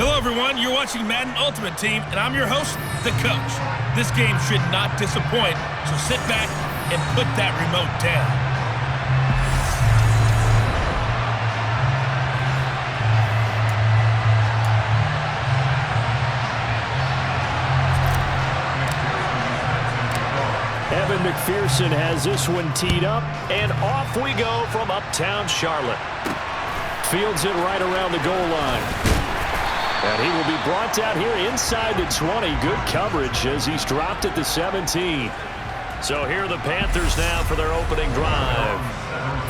Hello, everyone. You're watching Madden Ultimate Team, and I'm your host, the coach. This game should not disappoint, so sit back and put that remote down. Evan McPherson has this one teed up, and off we go from uptown Charlotte. Fields it right around the goal line. And he will be brought down here inside the 20. Good coverage as he's dropped at the 17. So here are the Panthers now for their opening drive.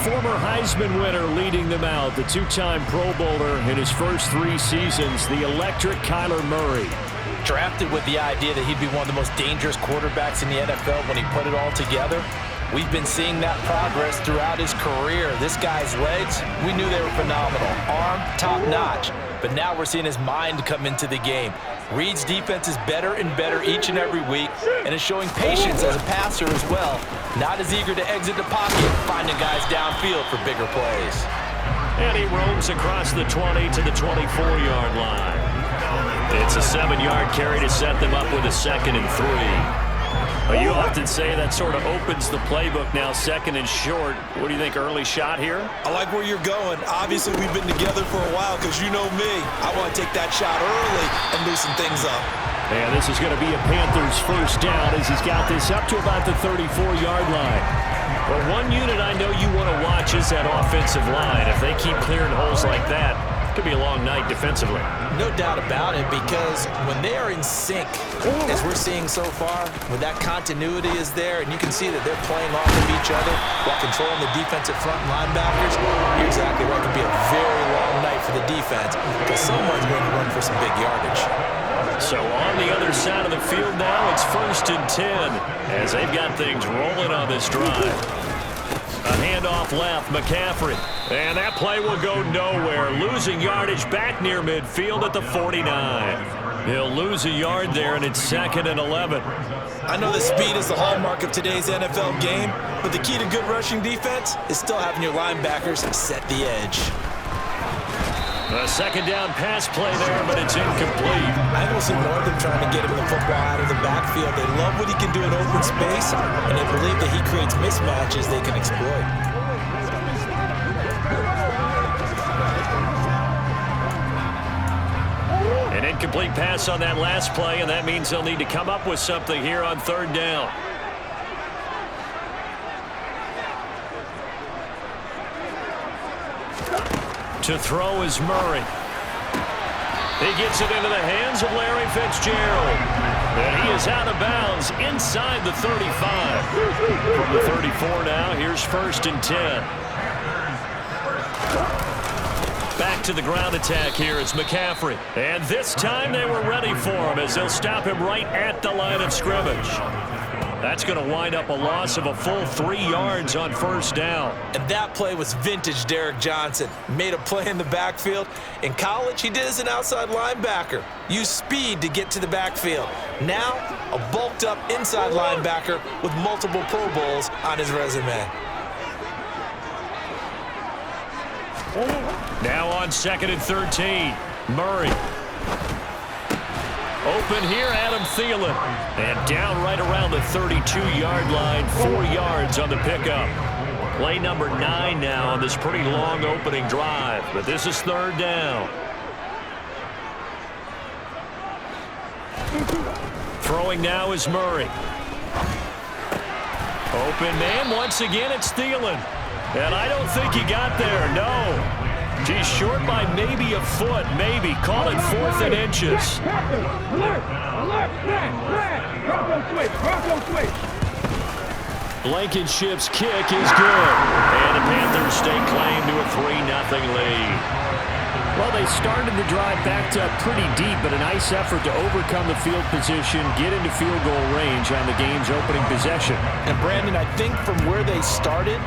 Former Heisman winner leading them out, the two-time Pro Bowler in his first 3 seasons, the electric Kyler Murray. Drafted with the idea that he'd be one of the most dangerous quarterbacks in the NFL when he put it all together. We've been seeing that progress throughout his career. This guy's legs, we knew they were phenomenal. Arm, top-notch. But now we're seeing his mind come into the game. Reed's defense is better and better each and every week, and is showing patience as a passer as well. Not as eager to exit the pocket, finding guys downfield for bigger plays. And he roams across the 20 to the 24-yard line. It's a 7-yard carry to set them up with a 2nd and 3. Well, you often say that sort of opens the playbook now, 2nd and short. What do you think, early shot here? I like where you're going. Obviously, we've been together for a while because you know me. I want to take that shot early and loosen things up. And this is going to be a Panthers first down as he's got this up to about the 34-yard line. Well, one unit I know you want to watch is that offensive line. If they keep clearing holes like that, it could be a long night defensively. No doubt about it, because when they are in sync, as we're seeing so far, when that continuity is there, and you can see that they're playing off of each other while controlling the defensive front linebackers, you're exactly right. It could be a very long night for the defense because someone's going to run for some big yardage. So on the other side of the field now, it's 1st and 10 as they've got things rolling on this drive. A handoff left, McCaffrey. And that play will go nowhere. Losing yardage back near midfield at the 49. He'll lose a yard there, and it's 2nd and 11. I know that speed is the hallmark of today's NFL game, but the key to good rushing defense is still having your linebackers set the edge. A 2nd down pass play there, but it's incomplete. I think we'll see more of them trying to get him the football out of the backfield. They love what he can do in open space, and they believe that he creates mismatches they can exploit. An incomplete pass on that last play, and that means they'll need to come up with something here on 3rd down. To throw is Murray. He gets it into the hands of Larry Fitzgerald. And he is out of bounds inside the 35. From the 34 now, here's 1st and 10. Back to the ground attack here. It's McCaffrey. And this time they were ready for him as they'll stop him right at the line of scrimmage. That's going to wind up a loss of a full 3 yards on 1st down. And that play was vintage Derek Johnson. Made a play in the backfield. In college, he did as an outside linebacker. Used speed to get to the backfield. Now, a bulked-up inside linebacker with multiple Pro Bowls on his resume. Now on 2nd and 13. Murray. Open here, Adam Thielen. And down right around the 32-yard line, 4 yards on the pickup. Play number 9 now on this pretty long opening drive. But this is 3rd down. Throwing now is Murray. Open man, once again it's Thielen. And I don't think he got there, no. He's short by maybe a foot, maybe. Call it 4th and inches. Blankenship's kick is good. And the Panthers stake claim to a 3-0 lead. Well, they started the drive backed up pretty deep, but a nice effort to overcome the field position, get into field goal range on the game's opening possession. And Brandon, I think from where they started,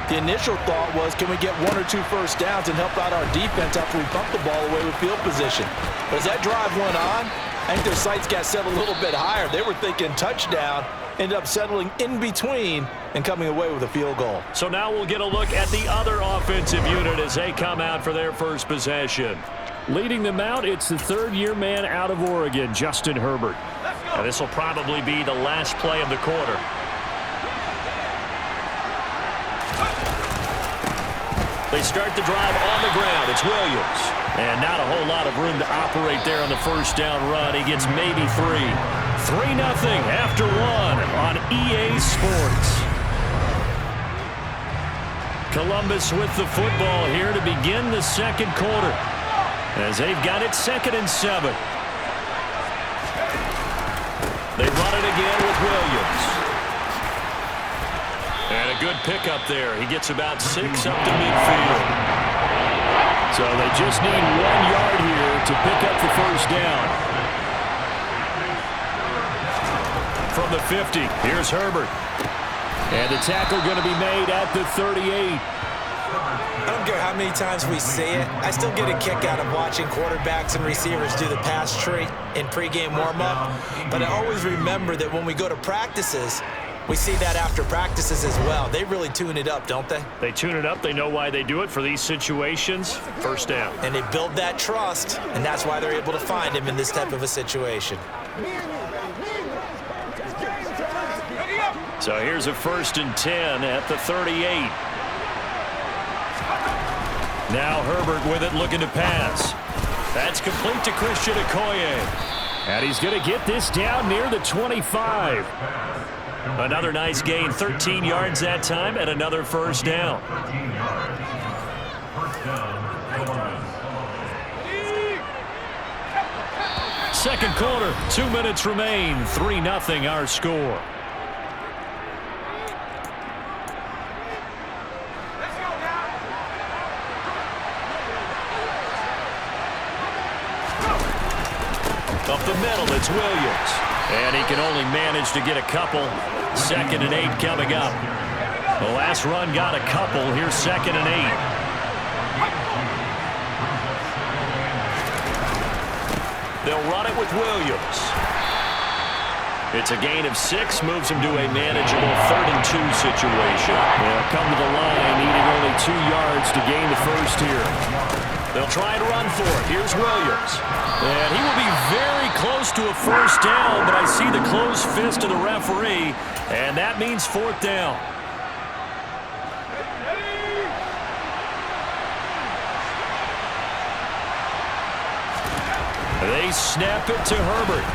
the initial thought was, can we get 1 or 2 first downs and help out our defense after we pump the ball away with field position? But as that drive went on, I think their sights got set a little bit higher. They were thinking touchdown, ended up settling in between and coming away with a field goal. So now we'll get a look at the other offensive unit as they come out for their first possession. Leading them out, it's the third-year man out of Oregon, Justin Herbert. Now, this will probably be the last play of the quarter. They start the drive on the ground. It's Williams. And not a whole lot of room to operate there on the first down run. He gets maybe 3. 3-0 after 1 on EA Sports. Columbus with the football here to begin the second quarter, as they've got it 2nd and 7. They run it again with Williams. And a good pickup there. He gets about 6 up to midfield. So they just need 1 yard here to pick up the first down. From the 50, here's Herbert. And the tackle going to be made at the 38. I don't care how many times we say it, I still get a kick out of watching quarterbacks and receivers do the pass tree in pregame warm-up. But I always remember that when we go to practices, we see that after practices as well. They really tune it up, don't they? They tune it up. They know why they do it for these situations. First down. And they build that trust, and that's why they're able to find him in this type of a situation. So here's a 1st and 10 at the 38. Now Herbert with it, looking to pass. That's complete to Christian Okoye. And he's going to get this down near the 25. Another nice gain, 13 yards that time, and another first down. Second quarter, 2 minutes remain, 3-0 our score. Up the middle, it's Williams. And he can only manage to get a couple. 2nd and 8 coming up. The last run got a couple. Here's 2nd and 8. They'll run it with Williams. It's a gain of 6, moves him to a manageable 3rd and 2 situation. They'll come to the line, needing only 2 yards to gain the first here. They'll try and run for it. Here's Williams. And he will be very close to a first down, but I see the closed fist of the referee, and that means 4th down. They snap it to Herbert.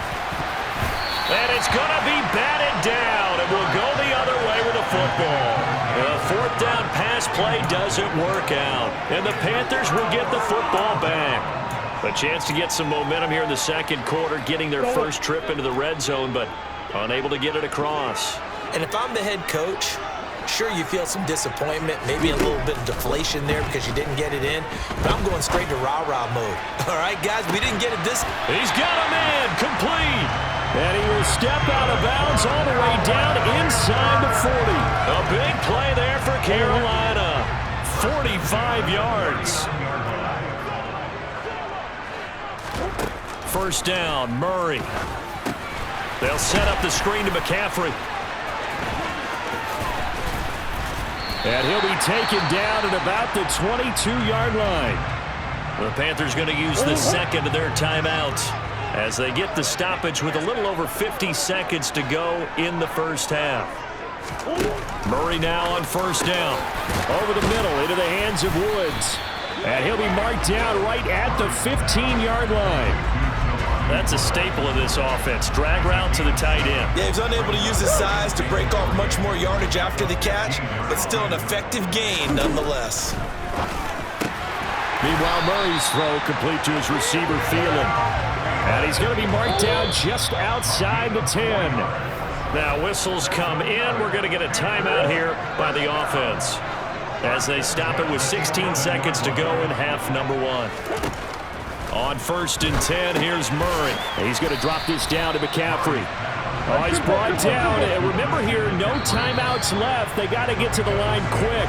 And it's going to be batted down, and we'll go the other way with the football. The 4th down pass play doesn't work out, and the Panthers will get the football back. A chance to get some momentum here in the second quarter, getting their first trip into the red zone, but unable to get it across. And if I'm the head coach, sure, you feel some disappointment, maybe a little bit of deflation there because you didn't get it in, but I'm going straight to rah-rah mode. All right, guys, we didn't get it this. He's got a man, complete. And he will step out of bounds all the way down inside the 40. A big play there for Carolina. 45 yards. First down, Murray. They'll set up the screen to McCaffrey. And he'll be taken down at about the 22-yard line. The Panthers going to use the second of their timeouts as they get the stoppage with a little over 50 seconds to go in the first half. Murray now on first down. Over the middle into the hands of Woods. And he'll be marked down right at the 15-yard line. That's a staple of this offense. Drag route to the tight end. Yeah, he's unable to use his size to break off much more yardage after the catch, but still an effective gain nonetheless. Meanwhile, Murray's throw complete to his receiver, Thielen. And he's going to be marked down just outside the 10. Now whistles come in. We're going to get a timeout here by the offense as they stop it with 16 seconds to go in half number 1. On first and 10, here's Murray. He's going to drop this down to McCaffrey. Oh, he's brought down. And remember here, no timeouts left. They got to get to the line quick.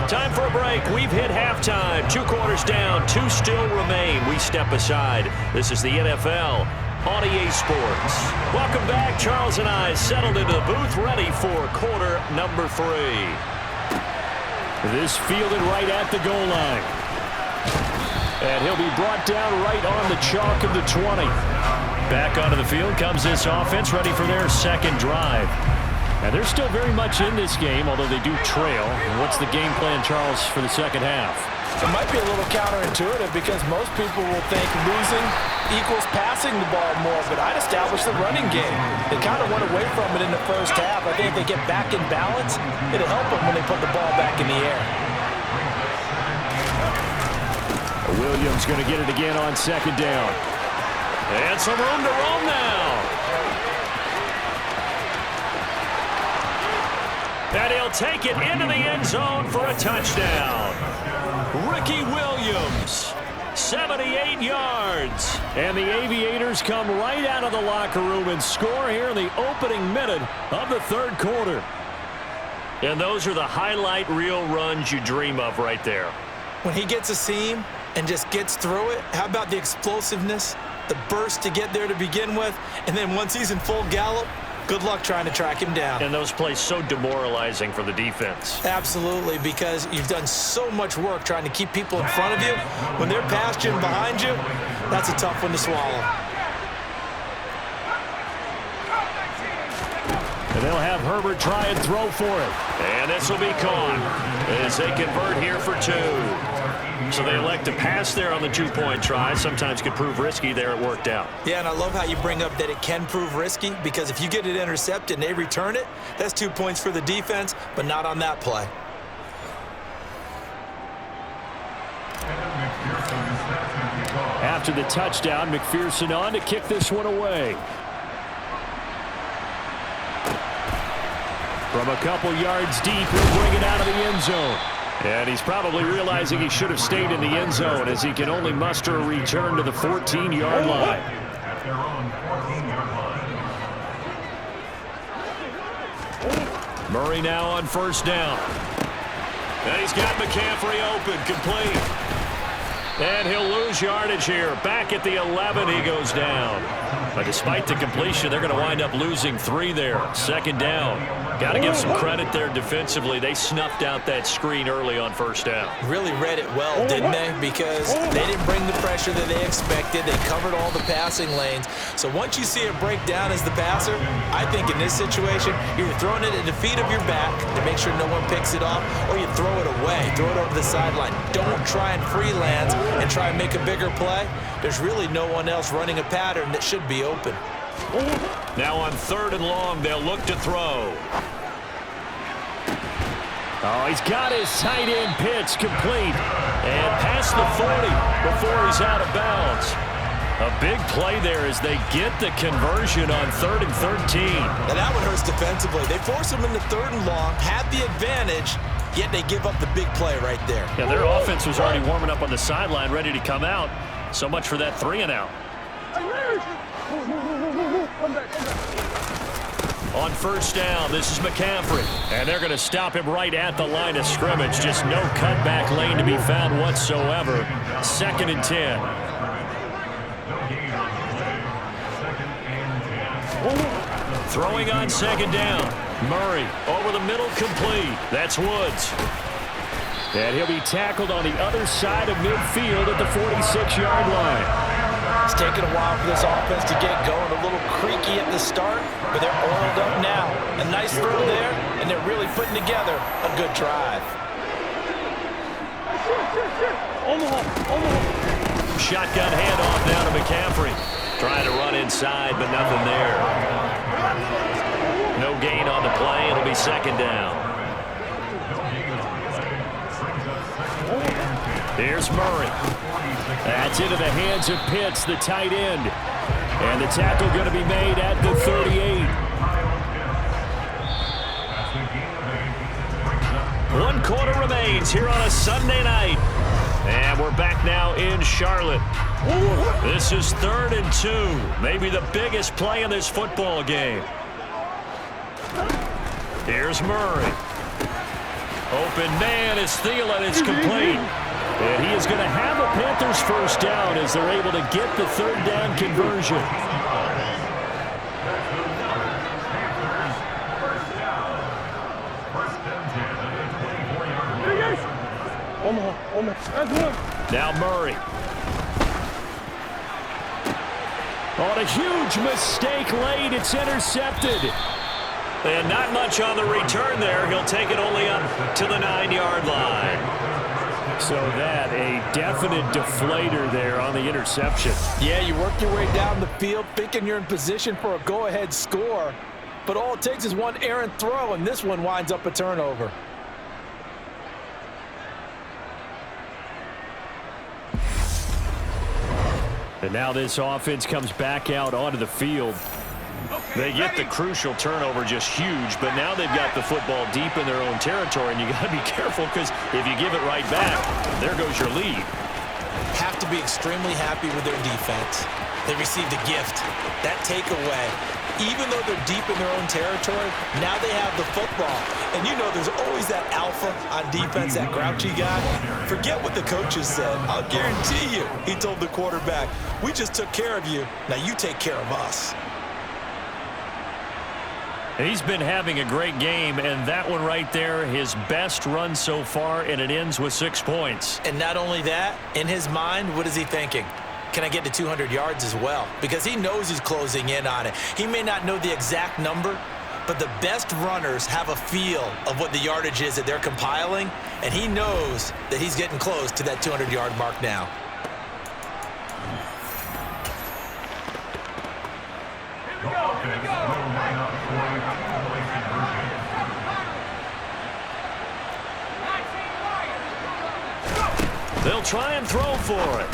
Time for a break. We've hit halftime. 2 quarters down, 2 still remain. We step aside. This is the NFL on EA Sports. Welcome back. Charles and I settled into the booth, ready for quarter number 3. This fielded right at the goal line. And he'll be brought down right on the chalk of the 20. Back onto the field comes this offense, ready for their second drive. And they're still very much in this game, although they do trail. And what's the game plan, Charles, for the second half? It might be a little counterintuitive because most people will think losing equals passing the ball more, but I'd establish the running game. They kind of went away from it in the first half. I think if they get back in balance, it'll help them when they put the ball back in the air. Williams going to get it again on second down. And some room to roam now. And he'll take it into the end zone for a touchdown. Ricky Williams, 78 yards. And the Aviators come right out of the locker room and score here in the opening minute of the third quarter. And those are the highlight reel runs you dream of right there. When he gets a seam and just gets through it, how about the explosiveness, the burst to get there to begin with, and then once he's in full gallop, good luck trying to track him down. And those plays so demoralizing for the defense. Absolutely, because you've done so much work trying to keep people in front of you. When they're past you and behind you, that's a tough one to swallow. And they'll have Herbert try and throw for it. And this will be caught as they convert here for 2. So they elect to pass there on the 2-point try. Sometimes could prove risky. There it worked out. Yeah, and I love how you bring up that it can prove risky, because if you get it intercepted and they return it, that's 2 points for the defense, but not on that play. After the touchdown, McPherson on to kick this one away. From a couple yards deep, he'll bring it out of the end zone. And he's probably realizing he should have stayed in the end zone, as he can only muster a return to the 14-yard line. Murray now on first down. And he's got McCaffrey open, complete. And he'll lose yardage here. Back at the 11, he goes down. But despite the completion, they're going to wind up losing 3 there. Second down. Got to give some credit there defensively. They snuffed out that screen early on first down. Really read it well, didn't they? Because they didn't bring the pressure that they expected. They covered all the passing lanes. So once you see it break down as the passer, I think in this situation, you're throwing it at the feet of your back to make sure no one picks it off, or you throw it away, throw it over the sideline. Don't try and freelance and try and make a bigger play. There's really no one else running a pattern that should be open. Now on 3rd and long, they'll look to throw. Oh, he's got his tight end pitch complete. And past the 40 before he's out of bounds. A big play there as they get the conversion on 3rd and 13. And that one hurts defensively. They force him into 3rd and long, have the advantage, yet they give up the big play right there. Yeah, their offense was already warming up on the sideline, ready to come out. So much for that 3 and out. On first down, this is McCaffrey. And they're going to stop him right at the line of scrimmage. Just no cutback lane to be found whatsoever. 2nd and 10. Throwing on 2nd down. Murray over the middle, complete. That's Woods. And he'll be tackled on the other side of midfield at the 46-yard line. It's taken a while for this offense to get going. A little creaky at the start, but they're oiled up now. A nice throw there, and they're really putting together a good drive. Shotgun handoff down to McCaffrey. Trying to run inside, but nothing there. No gain on the play. It'll be 2nd down. Here's Murray. That's into the hands of Pitts, the tight end. And the tackle going to be made at the 38. 1 quarter remains here on a Sunday night. And we're back now in Charlotte. This is 3rd and 2. Maybe the biggest play in this football game. Here's Murray. Open man is Thielen. It's complete. And he is going to have a Panthers first down as they're able to get the 3rd down conversion. Now Murray. On a huge mistake late, it's intercepted. And not much on the return there. He'll take it only up to the 9-yard line. So that, a definite deflator there on the interception. Yeah, you work your way down the field thinking you're in position for a go-ahead score. But all it takes is one errant throw, and this one winds up a turnover. And now this offense comes back out onto the field. They get the crucial turnover, just huge, but now they've got the football deep in their own territory, and you got to be careful because if you give it right back, there goes your lead. Have to be extremely happy with their defense. They received a gift. That takeaway, even though they're deep in their own territory, now they have the football. And you know there's always that alpha on defense, that grouchy guy. Forget what the coaches said. I'll guarantee you, he told the quarterback, we just took care of you. Now you take care of us. He's been having a great game, and that one right there, his best run so far, and it ends with 6 points. And not only that, in his mind, what is he thinking? Can I get to 200 yards as well? Because he knows he's closing in on it. He may not know the exact number, but the best runners have a feel of what the yardage is that they're compiling, and he knows that he's getting close to that 200-yard mark now. They'll try and throw for it.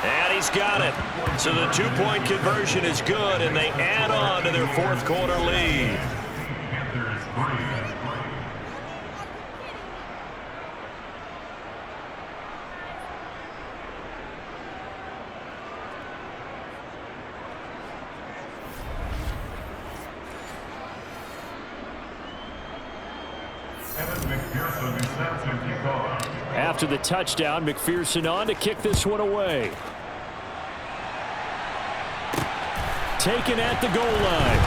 And he's got it. So the 2-point conversion is good, and they add on to their fourth quarter lead. After the touchdown, McPherson on to kick this one away. Taken at the goal line.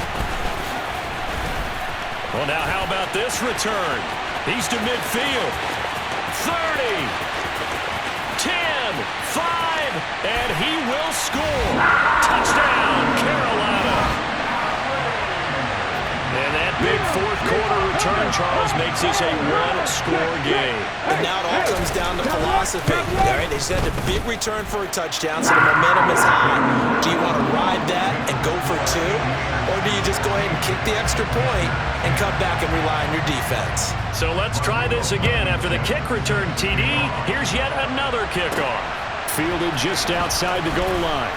Well, now how about this return? He's to midfield. 30, 10, 5, and he will score. Touchdown, Carolina. And that big fourth quarter return, Charles, makes this a one-score game. And now it all comes down to philosophy. All right, they send a big return for a touchdown, so the momentum is high. Do you want to ride that and go for 2? Or do you just go ahead and kick the extra point and come back and rely on your defense? So let's try this again. After the kick return, TD, here's yet another kickoff. Fielded just outside the goal line.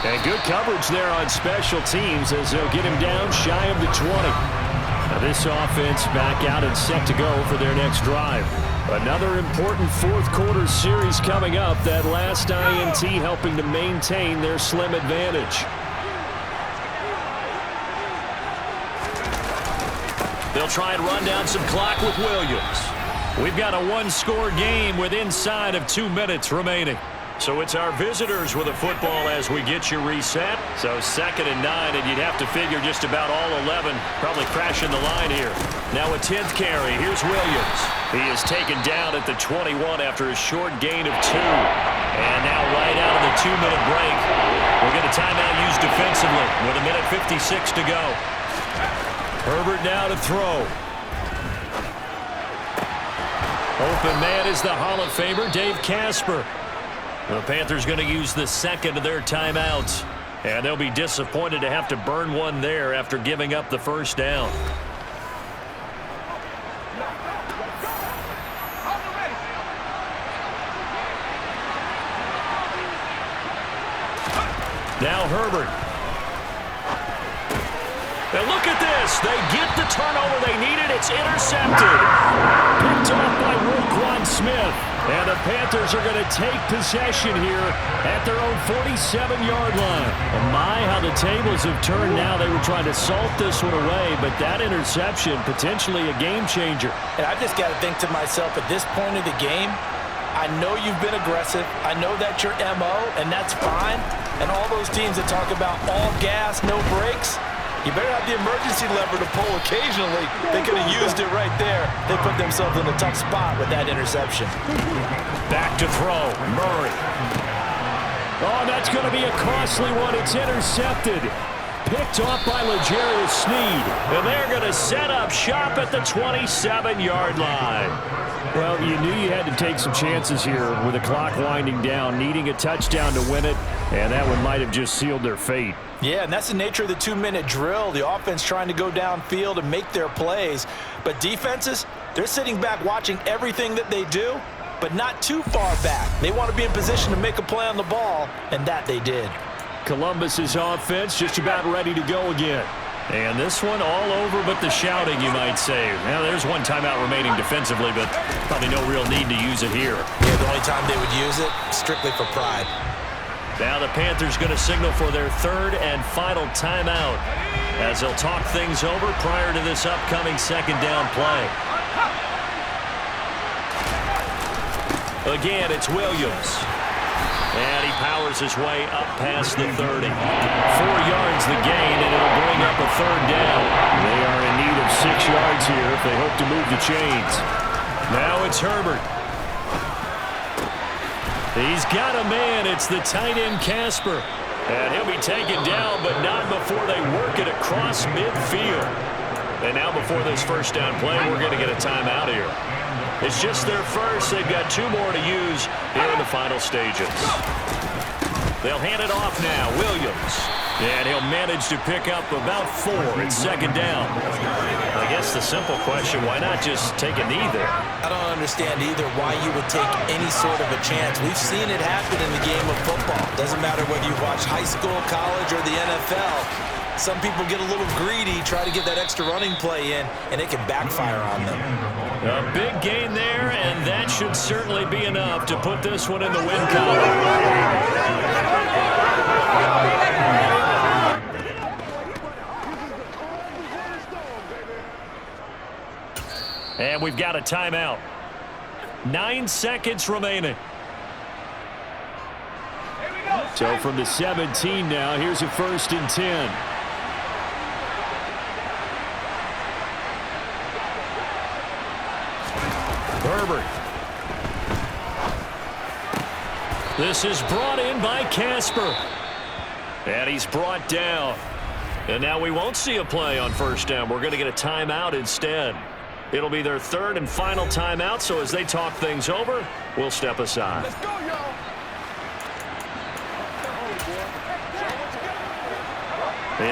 And good coverage there on special teams as they'll get him down shy of the 20. Now this offense back out and set to go for their next drive. Another important fourth quarter series coming up. That last INT helping to maintain their slim advantage. They'll try and run down some clock with Williams. We've got a one-score game with inside of 2 minutes remaining. So it's our visitors with a football as we get you reset. So 2nd and 9, and you'd have to figure just about all 11 probably crashing the line here. Now a 10th carry. Here's Williams. He is taken down at the 21 after a short gain of 2. And now right out of the 2-minute break, we'll get a timeout used defensively with 1:56 to go. Herbert now to throw. Open man is the Hall of Famer, Dave Casper. The Panthers going to use the second of their timeouts. And they'll be disappointed to have to burn one there after giving up the first down. Now Herbert. And look at this. They get the turnover they needed. It's intercepted. Picked off by Roquan Smith. And the Panthers are going to take possession here at their own 47-yard line. And my, how the tables have turned now. They were trying to salt this one away, but that interception, potentially a game changer. And I've just got to think to myself, at this point of the game, I know you've been aggressive. I know that's your MO, and that's fine. And all those teams that talk about all gas, no brakes, you better have the emergency lever to pull occasionally. They could have used it right there. they put themselves in a tough spot with that interception. Back to throw. Murray. Oh, that's going to be a costly one. It's intercepted. Picked off by L'Jarius Sneed. And they're going to set up shop at the 27-yard line. Well, you knew you had to take some chances here with the clock winding down, needing a touchdown to win it, and that one might have just sealed their fate. Yeah, and that's the nature of the 2-minute drill. The offense trying to go downfield and make their plays. But defenses, they're sitting back watching everything that they do, but not too far back. They want to be in position to make a play on the ball, and that they did. Columbus's offense just about ready to go again. And this one all over but the shouting, you might say. Now, there's one timeout remaining defensively, but probably no real need to use it here. Yeah, the only time they would use it, strictly for pride. Now the Panthers going to signal for their third and final timeout as they'll talk things over prior to this upcoming second down play. Again, it's Williams. And he powers his way up past the 30. 4 yards the gain, and it'll bring up a third down. They are in need of 6 yards here if they hope to move the chains. Now it's Herbert. He's got a man. It's the tight end, Casper. And he'll be taken down, but not before they work it across midfield. And now before this first down play, we're going to get a timeout here. It's just their first. They've got 2 more to use here in the final stages. They'll hand it off now. Williams. And he'll manage to pick up about 4. It's second down. I guess the simple question, why not just take a knee there? I don't understand either why you would take any sort of a chance. We've seen it happen in the game of football. Doesn't matter whether you watch high school, college, or the NFL. Some people get a little greedy, try to get that extra running play in, and it can backfire on them. A big gain there, and that should certainly be enough to put this one in the win column. And we've got a timeout. 9 seconds remaining. So from the 17 now, here's a 1st and 10. Herbert. This is brought in by Casper. And he's brought down. And now we won't see a play on first down. We're going to get a timeout instead. It'll be their third and final timeout, so as they talk things over, we'll step aside. Let's go, y'all.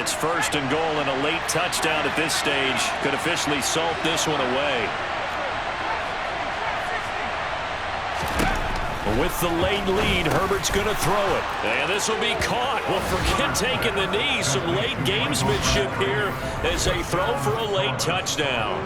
It's 1st and goal, and a late touchdown at this stage could officially salt this one away. With the late lead, Herbert's going to throw it. And this will be caught. Well, forget taking the knee. Some late gamesmanship here as they throw for a late touchdown.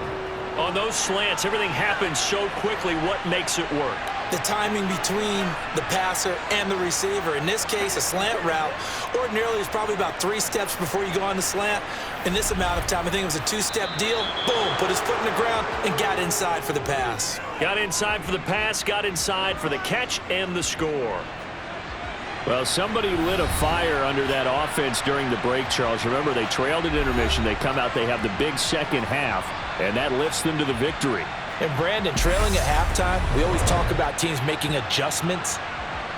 On those slants, everything happens so quickly. What makes it work? The timing between the passer and the receiver. In this case, a slant route ordinarily is probably about 3 steps before you go on the slant. In this amount of time, I think it was a 2-step deal. Boom, put his foot in the ground and got inside for the pass. Got inside for the pass, got inside for the catch and the score. Well, somebody lit a fire under that offense during the break, Charles. Remember, they trailed at intermission. They come out, they have the big second half, and that lifts them to the victory. And Brandon, trailing at halftime, we always talk about teams making adjustments.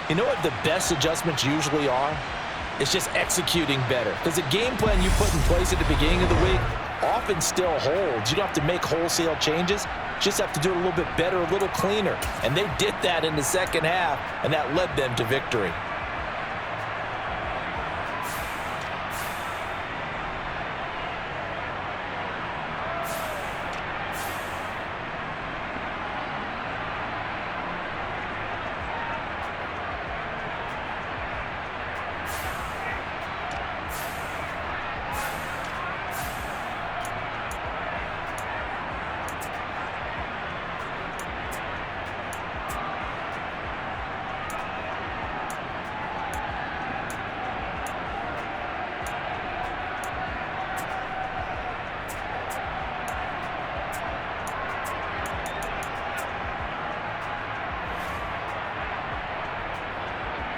You know what the best adjustments usually are? It's just executing better. Because the game plan you put in place at the beginning of the week often still holds. You don't have to make wholesale changes. You just have to do it a little bit better, a little cleaner. And they did that in the second half, and that led them to victory.